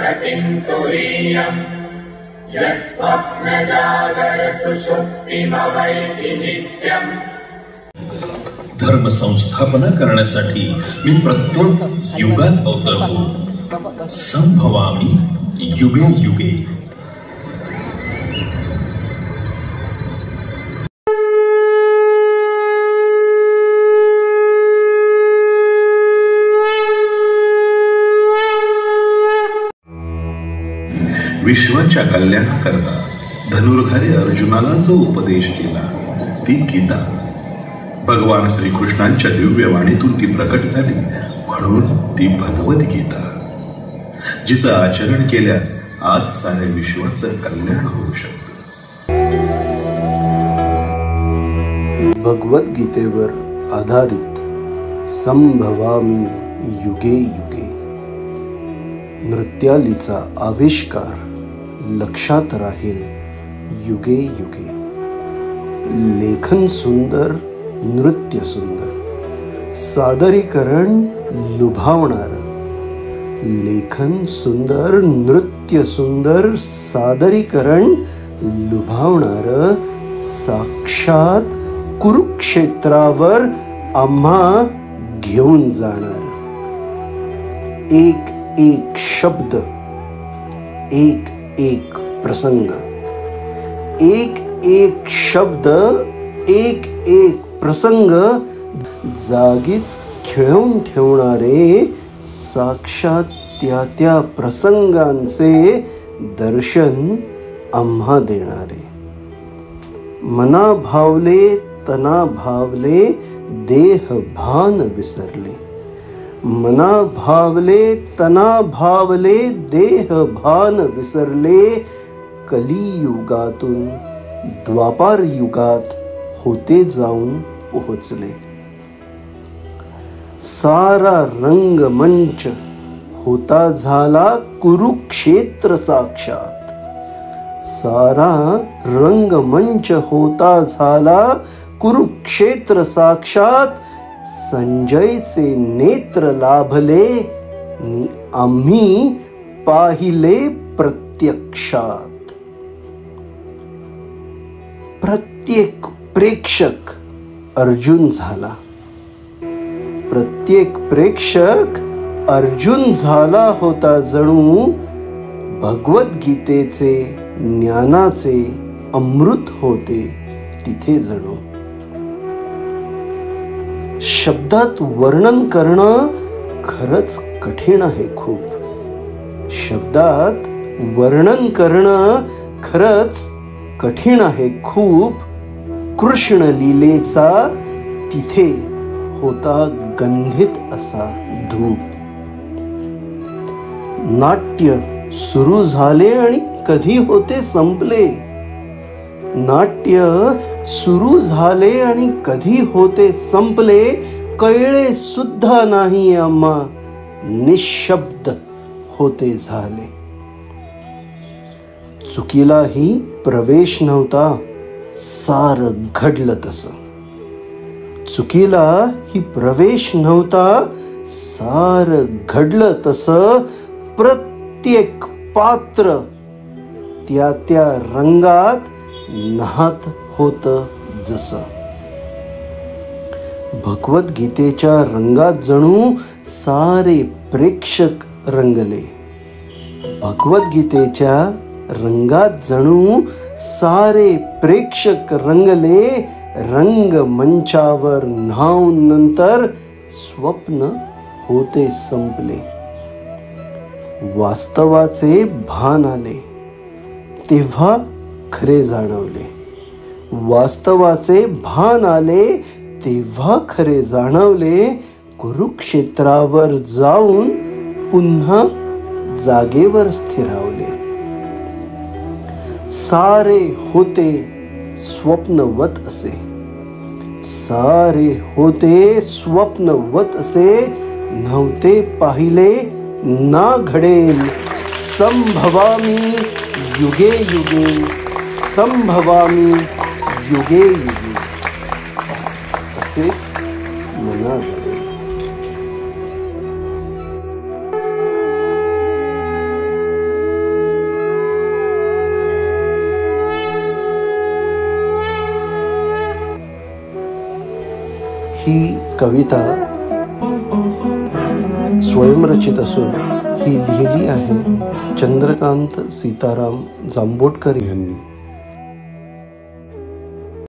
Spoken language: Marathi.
प्रकृतिम् तुरीयम् यत्स्वप्नजागरसुषुप्तिमवैति नित्यम्। धर्म संस्थापना करण्यासाठी मी प्रत्येक युगात अवतरतो। संभवामी युगे युगे। विश्वाच्या कल्याणाकरता धनुर्धारी अर्जुनाला जो उपदेश केला ती गीता भगवान श्रीकृष्णांच्या दिव्य वाणीतून ती प्रकट झाली, म्हणून ती भगवद्गीता, जिचं आचरण केल्यास आज साऱ्या विश्वाचं कल्याण होऊ शकतं। भगवद्गीतेवर आधारित संभवामी युगे युगे। नृत्यालीचा आविष्कार लक्षात राहील युगे युगे। लेखन सुंदर, नृत्य सुंदर, सादरीकरण लुभावणार। लेखन सुंदर, नृत्य सुंदर, सादरीकरण लुभावणार। साक्षात कुरुक्षेत्रावर आम्हा घेऊन जाणार। एक एक शब्द, एक एक प्रसंग, एक एक शब्द, एक एक प्रसंग जागीच खिळवून ठेवणारे, साक्षात त्या त्या प्रसंगांचे दर्शन आम्हा देणारे। मना भावले तना भावले, देह भान विसरले। मना भावले तना भावले, देह भान विसरले। कलियुगातून द्वापार युगात होते जाऊन पोहोचले। सारा रंगमंच होता झाला कुरुक्षेत्र साक्षात। सारा रंगमंच होता झाला कुरुक्षेत्र साक्षात। संजयचे नेत्र लाभले नि आम्ही पाहिले प्रत्यक्षात। प्रत्येक प्रेक्षक अर्जुन झाला। प्रत्येक प्रेक्षक अर्जुन झाला होता जणू। भगवद्गीतेचे ज्ञानाचे अमृत होते तिथे जणू। शब्दात वर्णन करणं खरंच कठीण आहे खूप। शब्दात वर्णन करणं खरंच कठीण आहे खूप। कृष्ण लीलेचा तिथे होता गंधित असा धूप। नाट्य सुरू झाले आणि कधी होते संपले। नाट्य सुरू झाले आणि कधी होते संपले। कळले सुद्धा नाही आम्हा, निशब्द होते झाले। चुकीलाही प्रवेश नव्हता, सार घडलं तसं। चुकीला ही प्रवेश नव्हता, सार घडलं तसं। प्रत्येक पात्र त्या त्या रंगात नाहत होतं जसं। भगवद्गीतेच्या रंगात जणू सारे प्रेक्षक रंगले। भगवद्गीतेच्या रंगात जणू सारे प्रेक्षक रंगले। रंगमंचावर न्हाऊन नंतर स्वप्न होते संपले। वास्तवाचे भान आले तेव्हा खरे जाणवले। वास्तवाचे भान आले तेव्हा खरे जाणवले। कुरुक्षेत्रावर जाऊन पुन्हा जागेवर स्थिरावले। सारे होते स्वप्नवत असे। सारे होते स्वप्नवत असे। नव्हते पाहिले ना घडेल। संभवामी युगे युगे। संभवामी युगे युगे। असेच मना झाले। ही कविता स्वयंरचित असून ही लिहिली आहे चंद्रकांत सीताराम जांभोटकर यांनी.